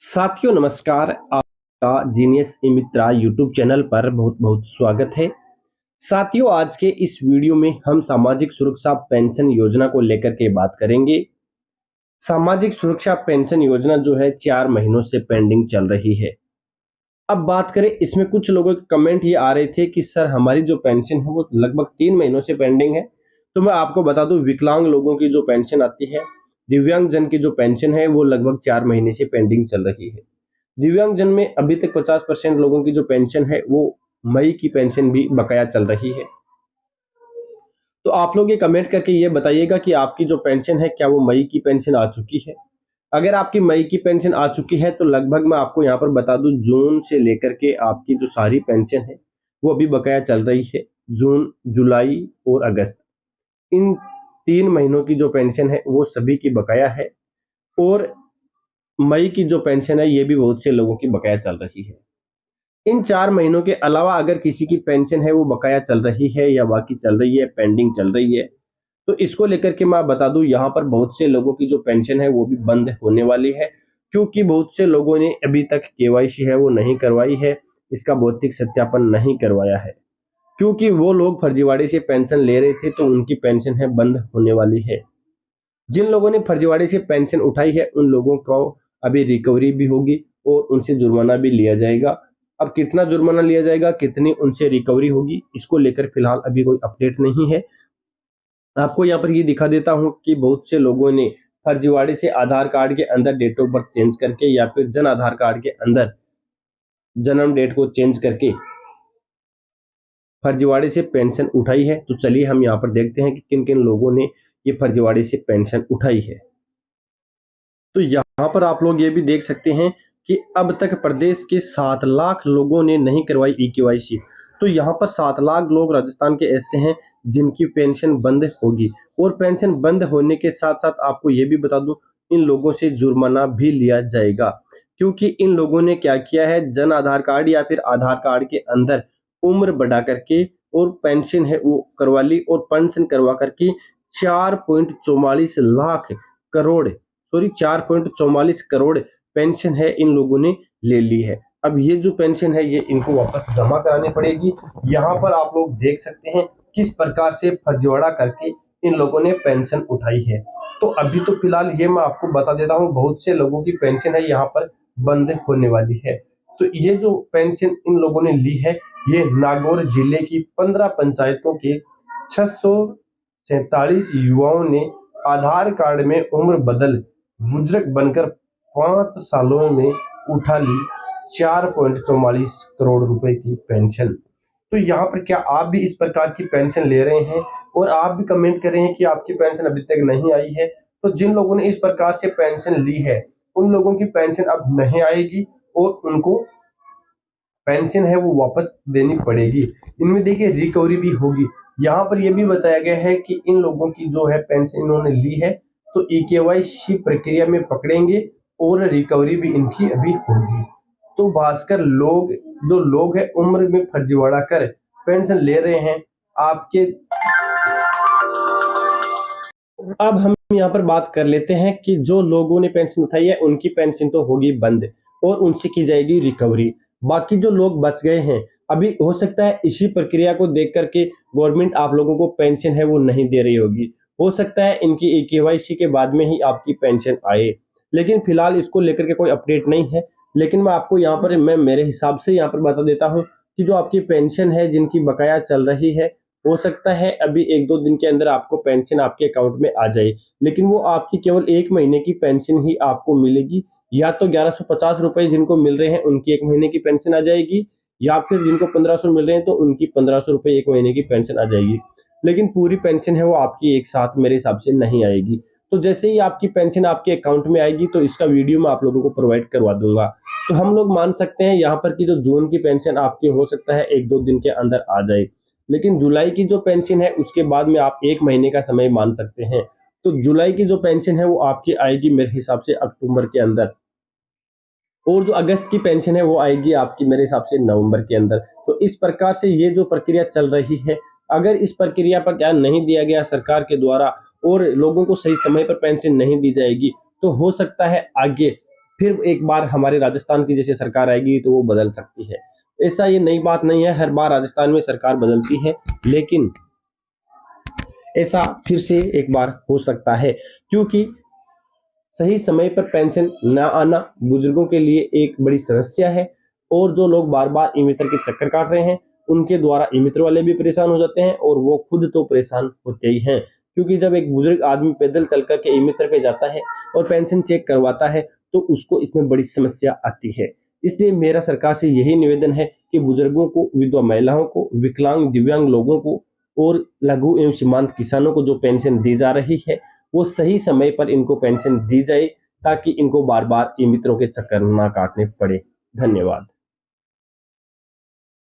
साथियों नमस्कार। आपका जीनियस ई मित्रा यूट्यूब चैनल पर बहुत बहुत स्वागत है। साथियों आज के इस वीडियो में हम सामाजिक सुरक्षा पेंशन योजना को लेकर के बात करेंगे। सामाजिक सुरक्षा पेंशन योजना जो है 4 महीनों से पेंडिंग चल रही है। अब बात करें, इसमें कुछ लोगों के कमेंट ये आ रहे थे कि सर हमारी जो पेंशन है वो लगभग 3 महीनों से पेंडिंग है। तो मैं आपको बता दूं, विकलांग लोगों की जो पेंशन आती है, दिव्यांग जन की जो पेंशन है वो लगभग 4 महीने से पेंडिंग चल रही है। दिव्यांग जन में अभी तक 50% लोगों की जो पेंशन है वो मई की पेंशन भी बकाया चल रही है। तो आप लोग ये कमेंट करके ये बताइएगा कि आपकी जो पेंशन है क्या वो मई की पेंशन आ चुकी है। अगर आपकी मई की पेंशन आ चुकी है तो लगभग मैं आपको यहाँ पर बता दूं, जून से लेकर के आपकी जो सारी पेंशन है वो अभी बकाया चल रही है। जून, जुलाई और अगस्त, इन 3 महीनों की जो पेंशन है वो सभी की बकाया है। और मई की जो पेंशन है ये भी बहुत से लोगों की बकाया चल रही है। इन 4 महीनों के अलावा अगर किसी की पेंशन है वो बकाया चल रही है या बाकी चल रही है, पेंडिंग चल रही है, तो इसको लेकर के मैं बता दूं, यहाँ पर बहुत से लोगों की जो पेंशन है वो भी बंद होने वाली है। क्योंकि बहुत से लोगों ने अभी तक केवाईसी है वो नहीं करवाई है, इसका भौतिक सत्यापन नहीं करवाया है। क्योंकि वो लोग फर्जीवाड़े से पेंशन ले रहे थे तो उनकी पेंशन है बंद होने वाली है। जिन लोगों ने फर्जीवाड़े से पेंशन उठाई है उन लोगों को अभी रिकवरी भी होगी और उनसे जुर्माना भी लिया जाएगा। अब कितना जुर्माना लिया जाएगा, कितनी उनसे रिकवरी होगी, इसको लेकर फिलहाल अभी कोई अपडेट नहीं है। आपको यहाँ पर ये दिखा देता हूँ कि बहुत से लोगों ने फर्जीवाड़े से आधार कार्ड के अंदर डेट ऑफ बर्थ चेंज करके या फिर जन आधार कार्ड के अंदर जन्म डेट को चेंज करके फर्जीवाड़े से पेंशन उठाई है। तो चलिए हम यहाँ पर देखते हैं कि किन किन लोगों ने ये फर्जीवाड़े से पेंशन उठाई है। तो यहाँ पर आप लोग ये भी देख सकते हैं कि अब तक प्रदेश के 7 लाख लोगों ने नहीं करवाई ई-केवाईसी। तो यहाँ पर 7 लाख लोग राजस्थान के ऐसे हैं जिनकी पेंशन बंद होगी। और पेंशन बंद होने के साथ साथ आपको ये भी बता दूं, इन लोगों से जुर्माना भी लिया जाएगा। क्योंकि इन लोगों ने क्या किया है, जन आधार कार्ड या फिर आधार कार्ड के अंदर उम्र बढ़ा करके और पेंशन है वो करवा ली, और पेंशन करवा करके 4.44 लाख करोड़ 4.44 करोड़ पेंशन है इन लोगों ने ले ली है। अब ये जो पेंशन है ये इनको वापस जमा करानी पड़ेगी। यहाँ पर आप लोग देख सकते हैं किस प्रकार से फर्जीवाड़ा करके इन लोगों ने पेंशन उठाई है। तो अभी तो फिलहाल ये मैं आपको बता देता हूँ, बहुत से लोगों की पेंशन है यहाँ पर बंद होने वाली है। तो ये जो पेंशन इन लोगों ने ली है ये नागौर जिले की 15 पंचायतों के 647 युवाओं ने आधार कार्ड में उम्र बदल बुजुर्ग बनकर 5 सालों में उठा ली 4.44 करोड़ रुपए की पेंशन। तो यहाँ पर क्या आप भी इस प्रकार की पेंशन ले रहे हैं और आप भी कमेंट कर रहे हैं कि आपकी पेंशन अभी तक नहीं आई है? तो जिन लोगों ने इस प्रकार से पेंशन ली है उन लोगों की पेंशन अब नहीं आएगी और उनको पेंशन है वो वापस देनी पड़ेगी। इनमें देखिए रिकवरी भी होगी। यहाँ पर यह भी बताया गया है कि इन लोगों की जो है पेंशन इन्होंने ली है तो ई-केवाईसी प्रक्रिया में पकड़ेंगे और रिकवरी भी इनकी अभी होगी। तो भास्कर जो लोग हैं उम्र में फर्जीवाड़ा कर पेंशन ले रहे हैं आपके। अब हम यहाँ पर बात कर लेते हैं कि जो लोगों ने पेंशन उठाई है उनकी पेंशन तो होगी बंद और उनसे की जाएगी रिकवरी। बाकी जो लोग बच गए हैं, अभी हो सकता है इसी प्रक्रिया को देख करके गवर्नमेंट आप लोगों को पेंशन है वो नहीं दे रही होगी। हो सकता है इनकी ई-केवाईसी के बाद में ही आपकी पेंशन आए, लेकिन फिलहाल इसको लेकर के कोई अपडेट नहीं है। लेकिन मैं आपको यहाँ पर मेरे हिसाब से यहाँ पर बता देता हूँ कि जो आपकी पेंशन है जिनकी बकाया चल रही है, हो सकता है अभी 1-2 दिन के अंदर आपको पेंशन आपके अकाउंट में आ जाए। लेकिन वो आपकी केवल 1 महीने की पेंशन ही आपको मिलेगी। या तो 1150 रुपए जिनको मिल रहे हैं उनकी 1 महीने की पेंशन आ जाएगी, या फिर जिनको 1500 मिल रहे हैं तो उनकी 1500 रुपए 1 महीने की पेंशन आ जाएगी। लेकिन पूरी पेंशन है वो आपकी एक साथ मेरे हिसाब से नहीं आएगी। तो जैसे ही आपकी पेंशन आपके अकाउंट में आएगी तो इसका वीडियो मैं आप लोगों को प्रोवाइड करवा दूंगा। तो हम लोग मान सकते हैं यहाँ पर कि जो जून की पेंशन आपकी हो सकता है 1-2 दिन के अंदर आ जाए। लेकिन जुलाई की जो पेंशन है उसके बाद में आप 1 महीने का समय मान सकते हैं। तो जुलाई की जो पेंशन है वो आपकी आएगी मेरे हिसाब से अक्टूबर के अंदर, और जो अगस्त की पेंशन है वो आएगी आपकी मेरे हिसाब से नवंबर के अंदर। तो इस प्रकार से ये जो प्रक्रिया चल रही है, अगर इस प्रक्रिया पर ध्यान नहीं दिया गया सरकार के द्वारा और लोगों को सही समय पर पेंशन नहीं दी जाएगी तो हो सकता है आगे फिर एक बार हमारे राजस्थान की जैसे सरकार आएगी तो वो बदल सकती है। ऐसा ये नई बात नहीं है, हर बार राजस्थान में सरकार बदलती है, लेकिन ऐसा फिर से एक बार हो सकता है, क्योंकि सही समय पर पेंशन न आना बुजुर्गों के लिए एक बड़ी समस्या है। और जो लोग बार बार ई मित्र के चक्कर काट रहे हैं, उनके द्वारा ई मित्र वाले भी परेशान हो जाते हैं और वो खुद तो परेशान होते ही हैं, क्योंकि जब एक बुजुर्ग आदमी पैदल चल करके ई मित्र पे जाता है और पेंशन चेक करवाता है तो उसको इसमें बड़ी समस्या आती है। इसलिए मेरा सरकार से यही निवेदन है कि बुजुर्गों को, विधवा महिलाओं को, विकलांग दिव्यांग लोगों को और लघु एवं सीमांत किसानों को जो पेंशन दी जा रही है वो सही समय पर इनको पेंशन दी जाए, ताकि इनको बार बार ई मित्रों के चक्कर ना काटने पड़े। धन्यवाद।